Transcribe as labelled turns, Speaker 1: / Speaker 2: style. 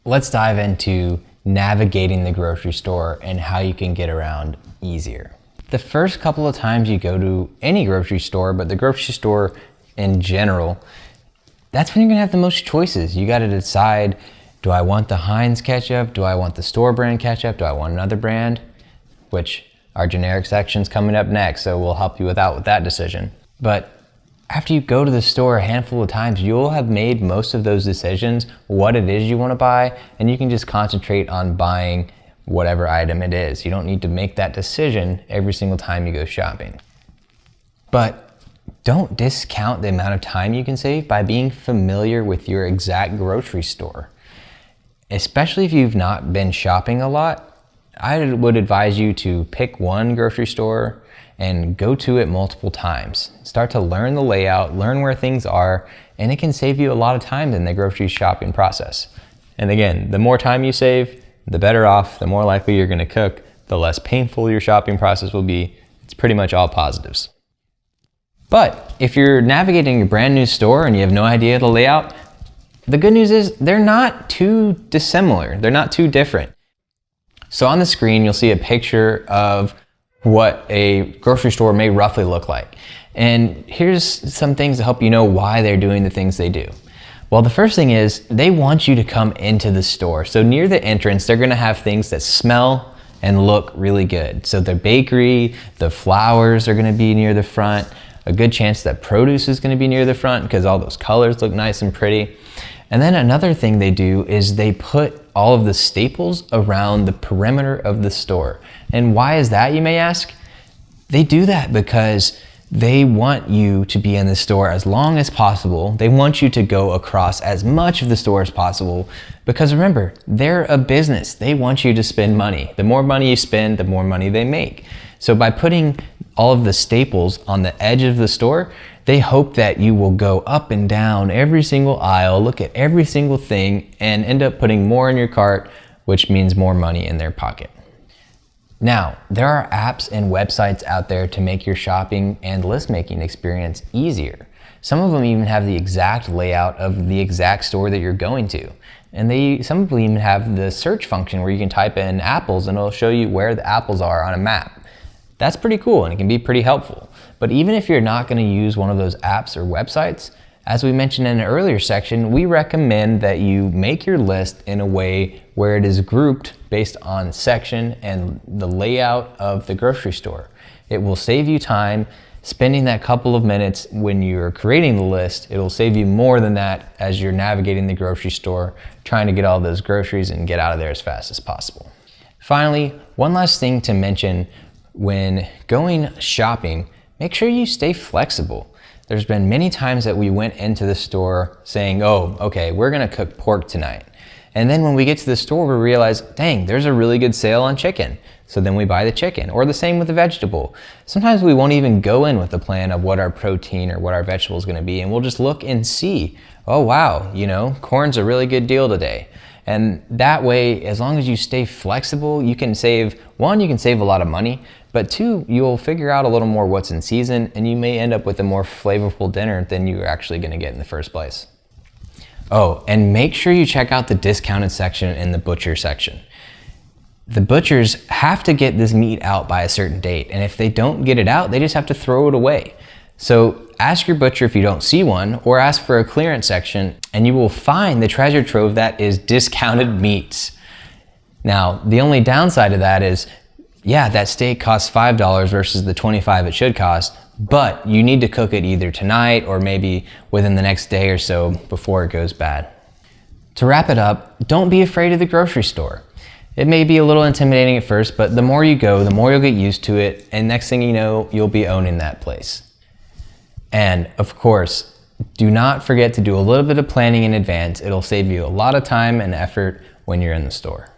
Speaker 1: let's dive into navigating the grocery store and how you can get around easier. The first couple of times you go to any grocery store, but the grocery store in general, that's when you're gonna have the most choices. You gotta decide, do I want the Heinz ketchup? Do I want the store brand ketchup? Do I want another brand? Which our generic section's coming up next, so we'll help you with that decision. But after you go to the store a handful of times, you'll have made most of those decisions, what it is you want to buy, and you can just concentrate on buying whatever item it is. You don't need to make that decision every single time you go shopping. But don't discount the amount of time you can save by being familiar with your exact grocery store. Especially if you've not been shopping a lot, I would advise you to pick one grocery store and go to it multiple times. Start to learn the layout, learn where things are, and it can save you a lot of time in the grocery shopping process. And again, the more time you save, the better off, the more likely you're gonna cook, the less painful your shopping process will be. It's pretty much all positives. But if you're navigating a brand new store and you have no idea the layout, the good news is they're not too dissimilar. They're not too different. So on the screen, you'll see a picture of what a grocery store may roughly look like. And here's some things to help you know why they're doing the things they do. Well, the first thing is they want you to come into the store. So near the entrance, they're gonna have things that smell and look really good. So the bakery, the flowers are gonna be near the front. A good chance that produce is gonna be near the front because all those colors look nice and pretty. And then another thing they do is they put all of the staples around the perimeter of the store. And why is that, you may ask? They do that because they want you to be in the store as long as possible. They want you to go across as much of the store as possible because remember, they're a business. They want you to spend money. The more money you spend, the more money they make. So by putting all of the staples on the edge of the store, they hope that you will go up and down every single aisle, look at every single thing, and end up putting more in your cart, which means more money in their pocket. Now, there are apps and websites out there to make your shopping and list making experience easier. Some of them even have the exact layout of the exact store that you're going to. And some of them even have the search function where you can type in apples and it'll show you where the apples are on a map. That's pretty cool and it can be pretty helpful. But even if you're not going to use one of those apps or websites, as we mentioned in an earlier section, we recommend that you make your list in a way where it is grouped based on section and the layout of the grocery store. It will save you time spending that couple of minutes when you're creating the list. It'll save you more than that as you're navigating the grocery store, trying to get all those groceries and get out of there as fast as possible. Finally, one last thing to mention when going shopping, make sure you stay flexible. There's been many times that we went into the store saying, oh, okay, we're gonna cook pork tonight. And then when we get to the store, we realize, dang, there's a really good sale on chicken. So then we buy the chicken, or the same with the vegetable. Sometimes we won't even go in with the plan of what our protein or what our vegetable is gonna be, and we'll just look and see, oh wow, corn's a really good deal today. And that way, as long as you stay flexible, you can save a lot of money, but two, you'll figure out a little more what's in season and you may end up with a more flavorful dinner than you're actually gonna get in the first place. Oh, and make sure you check out the discounted section in the butcher section. The butchers have to get this meat out by a certain date, and if they don't get it out, they just have to throw it away. So ask your butcher if you don't see one, or ask for a clearance section, and you will find the treasure trove that is discounted meats. Now, the only downside of that is, yeah, that steak costs $5 versus the $25 it should cost, but you need to cook it either tonight or maybe within the next day or so before it goes bad. To wrap it up, don't be afraid of the grocery store. It may be a little intimidating at first, but the more you go, the more you'll get used to it, and next thing you know, you'll be owning that place. And of course, do not forget to do a little bit of planning in advance. It'll save you a lot of time and effort when you're in the store.